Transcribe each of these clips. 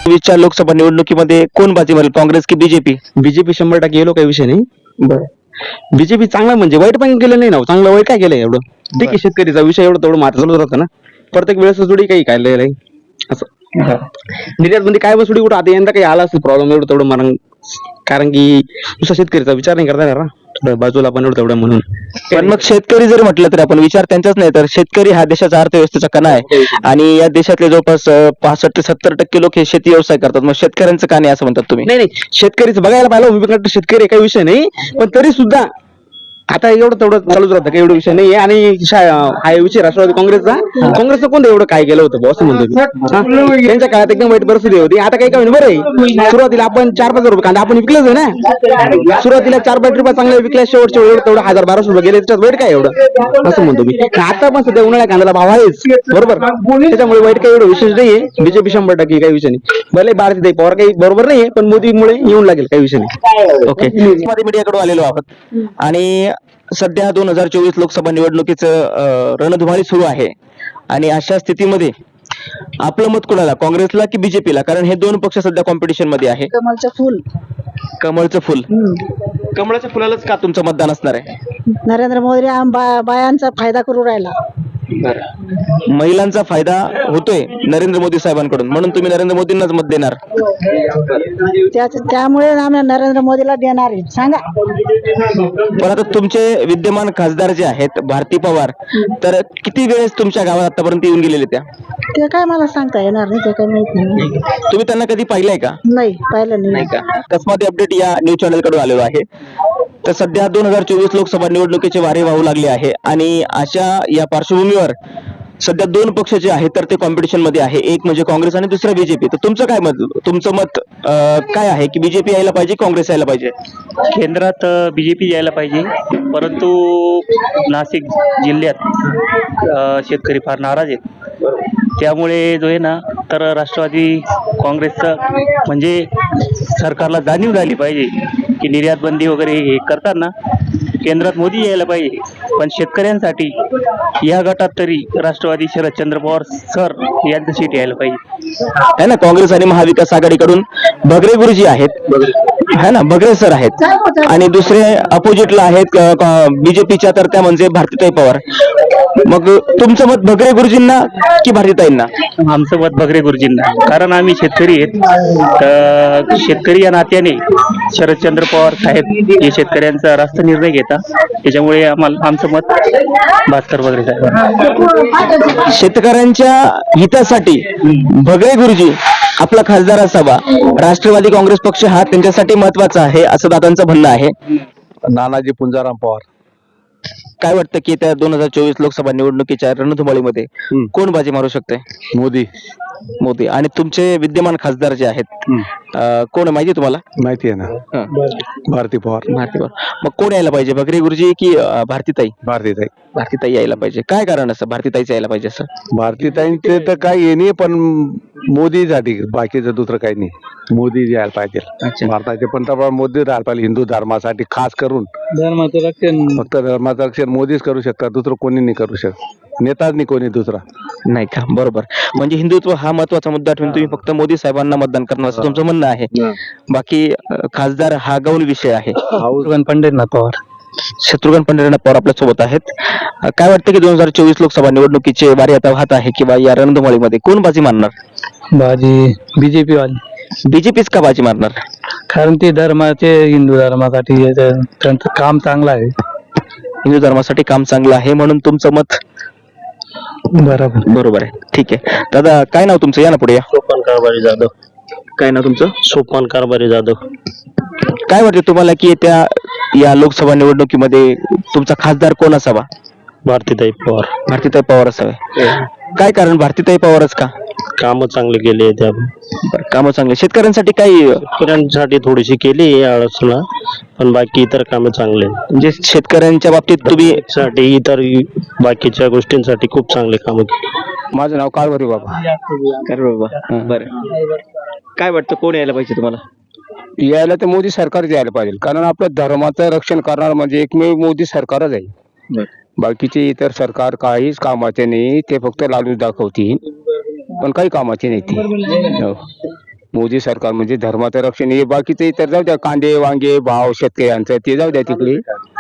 2024 लोकसभा निवडणुकीमध्ये कोण बाजी मारेल, काँग्रेस की बीजेपी? बीजेपी 100% येलो, काही विषय नाही. बरं. बीजेपी चांगला म्हणजे वाईट पण केलं नाही ना, चांगलं वाईट काय केलं एवढं. ठीक आहे, शेतकरीचा विषय एवढं तेवढं मात्र चालू राहतं ना, प्रत्येक वेळेस थोडी काही काय लय असं. निर्यात मध्ये काय बस थोडी कुठं आता यंदा काही आला असेल प्रॉब्लेम एवढं तेवढं मरण, कारण की नुसता शेतकरीचा विचार नाही करता येणार ना, थोडं बाजूला पण एवढं तेवढं म्हणून. पण मग शेतकरी जरी म्हटलं तर आपण विचार त्यांचाच नाही, तर शेतकरी हा देशाचा अर्थव्यवस्थेचा कणा आहे आणि या देशातले जवळपास 65 ते 70% लोक हे शेती व्यवसाय करतात. मग शेतकऱ्यांचं का नाही असं म्हणतात तुम्ही? नाही नाही, शेतकरीचं बघायला पाहिलं, मी पण शेतकरी काही विषय नाही, पण तरी सुद्धा आता एवढं तेवढं चालूच राहतं, काही एवढं विषय नाही. आणि हा विषय राष्ट्रवादी काँग्रेसचं कोणतं एवढं काय केलं होतं बॉस म्हणतो मी. त्यांच्या काळात एकदम वाईट परिस्थिती होती, आता काही काय बरं आहे. सुरुवातीला आपण 4-5 रुपये कांदा आपण विकलंच आहे ना, सुरुवातीला 4-5 रुपये चांगले विकल्या, शेवटच्या वेळेस तेवढं 1000-1200 रुपये गेले, त्याच्यात वाईट काय एवढं असं म्हणतो मी. आता पण सध्या उन्हाळ्या कांद्याला भाव आहेच, बरोबर, त्याच्यामुळे वाईट काही एवढं विशेष नाहीये. बीजेपी 100% काही विषय नाही. भले भारतीय पवार काही बरोबर नाहीये, पण मोदीमुळे येऊन लागेल, काही विषय नाही. ओके, मीडियाकडून आलेलो आहोत आणि सध्या 2024 लोकसभा निवडणुकीचं रणधुमाळी सुरू आहे आणि अशा स्थितीमध्ये आपलं मत कोणाला, काँग्रेसला की बीजेपीला? कारण हे दोन पक्ष सध्या कॉम्पिटिशन मध्ये आहे. कमलचं फुल. कमळचं फुल. कमळाच्या फुलालाच का तुमचं मतदान असणार आहे? नरेंद्र मोदी बायांचा फायदा करू राहिला. महिलांचा फायदा होतोय नरेंद्र मोदी साहेबांकडून, म्हणून तुम्ही नरेंद्र मोदींनाच मत देणार? त्यामुळे आम्ही नरेंद्र मोदीला देणार आहे. सांगा. पण आता तुमचे विद्यमान खासदार जे आहेत भारती पवार, तर किती वेळेस तुमच्या गावात आतापर्यंत येऊन गेलेले त्या? ते काय मला सांगता येणार नाही, ते काय माहित नाही. तुम्ही त्यांना कधी पाहिलंय का? नाही, पाहिलं नाही. का? अकस्मात अपडेट या न्यूज चॅनल कडून आलेलो आहे. तर सध्या 2024 लोकसभा निवडणुकीचे वारे वाहू लागले आहे आणि अशा या पार्श्वभूमीवर सध्या दोन पक्ष जे आहेत तर ते कॉम्पिटिशन मध्ये आहे, एक म्हणजे काँग्रेस आणि दुसरा बीजेपी. तर तुमचं काय मत, तुमचं मत काय आहे की बीजेपी यायला पाहिजे, काँग्रेस यायला पाहिजे? केंद्रात बीजेपी यायला पाहिजे, परंतु नाशिक जिल्ह्यात शेतकरी फार नाराज आहेत. त्यामुळे जो आहे ना, तर राष्ट्रवादी काँग्रेसचं म्हणजे सरकारला जाणीव झाली पाहिजे की निर्यात बंदी वगैरे हे करताना केंद्रात मोदी यायला पाहिजे. पण शेतकऱ्यांसाठी या गटात तरी राष्ट्रवादी शरदचंद्र पवार सर यांचं सीट यायला पाहिजे. है ना, काँग्रेस आणि महाविकास आघाडीकडून भगरे गुरुजी आहेत, है ना, भगरे सर आहेत आणि दुसरे अपोजिटला आहेत बीजेपीच्या, तर त्या म्हणजे भारतीताई पवार. मग तुमचं मत भगरे गुरुजींना की भारतीताईंना? आमचं मत भगरे गुरुजींना, कारण आम्ही शेतकरी आहेत. तर शेतकरी या नात्याने शरदचंद्र पवार साहेब हे शेतकऱ्यांचा रास्त निर्णय घेतात, त्याच्यामुळे आमचं मत भास्कर भगरे साहेब. शेतकऱ्यांच्या हितासाठी भगरे गुरुजी आपला खासदार असावा, राष्ट्रवादी काँग्रेस पक्ष हा त्यांच्यासाठी महत्वाचा आहे असं दादांचं म्हणणं आहे. नानाजी पुंजाराम पवार. काय वाटतं की त्या 2024 लोकसभा निवडणुकीच्या रणधुमाळीमध्ये कोण बाजी मारू शकते? मोदी. मोदी. आणि तुमचे विद्यमान खासदार जे आहेत कोण माहिती तुम्हाला? माहिती आहे ना, भारती पवार. भारती पवार. मग कोण यायला पाहिजे, भगरे गुरुजी की भारतीताई? भारतीताई. भारतीताई यायला पाहिजे. काय कारण असं भारतीताईच यायला पाहिजे असं? भारतीताईंचे तर काही नाही, पण मोदीसाठी, बाकीचं दुसरं काही नाही. मोदी यायला पाहिजे. भारताचे पंतप्रधान मोदी राहायला पाहिजे. हिंदू धर्मासाठी खास करून धर्माचं रक्षण, फक्त धर्माचं रक्षण मोदीच करू शकतात, दुसरं कोणी नाही करू शकत. नेताच नाही कोणी दुसरा. नाही का? बरोबर. म्हणजे हिंदुत्व हा महत्वाचा मुद्दा ठेवून तुम्ही फक्त मोदी साहेबांना मतदान करणार असं तुमचं म्हणणं आहे. बाकी खासदार हा गौण विषय आहे. पंढरीनाथ पवार. शत्रुघ्न पंढरीनाथ पवार आपल्या सोबत आहेत. काय वाटतं की 2024 लोकसभा निवडणुकीचे वारी आता वाहत आहे किंवा या रणधुमाळीमध्ये कोण बाजी मारणार? बाजी बीजेपी वाली. बीजेपीच का बाजी मारणार? कारण ते धर्माचे, हिंदू धर्मासाठी त्यांचं काम चांगलं आहे. हिंदू धर्मासाठी काम चांगलं आहे म्हणून तुमचं मत बरोबर. बरोबर आहे. ठीक आहे दादा, काय नाव तुमचं? या ना पुढे या. सोपान कारभारी जाधव. काय नाव तुमचं? सोपान कारभारी जाधव. काय वाटतं तुम्हाला की त्या या लोकसभा निवडणुकीमध्ये तुमचा खासदार कोण असावा? भारतीताई पवार. भारतीताई पवार असावे. काय कारण भारतीताई पवारच का? कामं चांगले केले, त्या कामं चांगले. शेतकऱ्यांसाठी काही शेतकऱ्यांसाठी थोडीशी केली अडचण, पण बाकी इतर कामं चांगले. म्हणजे शेतकऱ्यांच्या बाबतीत तुम्ही साठी इतर बाकीच्या गोष्टींसाठी खूप चांगले कामं केली. माझं नाव कारभारी बाबा. बरं. काय वाटतं कोण यायला पाहिजे तुम्हाला? यायला तर मोदी सरकारच यायला पाहिजे, कारण आपलं धर्माचं रक्षण करणार म्हणजे एकमेव मोदी सरकारच आहे. बाकीचे इतर सरकार काहीच कामाचे नाही, ते फक्त लालूच दाखवतील, पण काही कामाचे नाही ते. मोदी सरकार म्हणजे धर्माचं रक्षण हे बाकीचे तर जाऊ द्या, कांदे वांगे भाव शेतकऱ्यांचं ते जाऊ द्या तिकडे.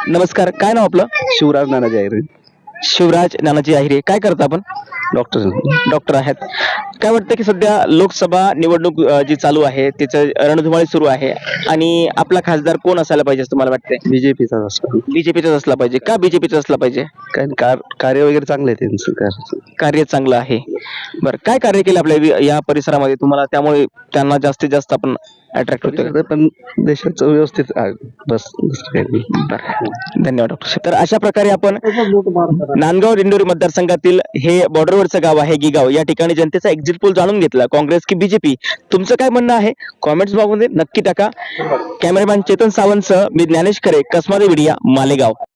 नमस्कार, काय नाव आपलं? शिवराज नानाजी आहे शिवराज नानाजी आहिरे. काय करता आपण? डॉक्टर आहेत. काय वाटतं की सध्या लोकसभा निवडणूक जी चालू आहे त्याचं रणधुमाळी सुरू आहे आणि आपला खासदार कोण असायला पाहिजे असं तुम्हाला वाटतंय? बीजेपीचा असतो बीजेपीचाच असला पाहिजे का? बीजेपीचा असला पाहिजे? कारण कार्य वगैरे चांगलं आहे त्यांचं. कार्य चांगलं आहे. बरं, काय कार्य केलं आपल्या या परिसरामध्ये तुम्हाला, त्यामुळे त्यांना जास्तीत जास्त आपण अट्रॅक्ट होतो? पण देशाचं व्यवस्थित आहे. बस दुसरं काही नाही. धन्यवाद डॉक्टर साहेब. तर अशा प्रकारे आपण नांदगाव दिंडोरी मतदारसंघातील हे बॉर्डरवरचं गाव आहे गिगाव, या ठिकाणी जनतेचा एक्झिट पोल जाणून घेतला. काँग्रेस की बीजेपी, तुमचं काय म्हणणं आहे कॉमेंट्स बॉक्समध्ये नक्की टाका. कॅमेरामॅन चेतन सावंतसह मी ज्ञानेश खरे, कसमादी मीडिया, मालेगाव.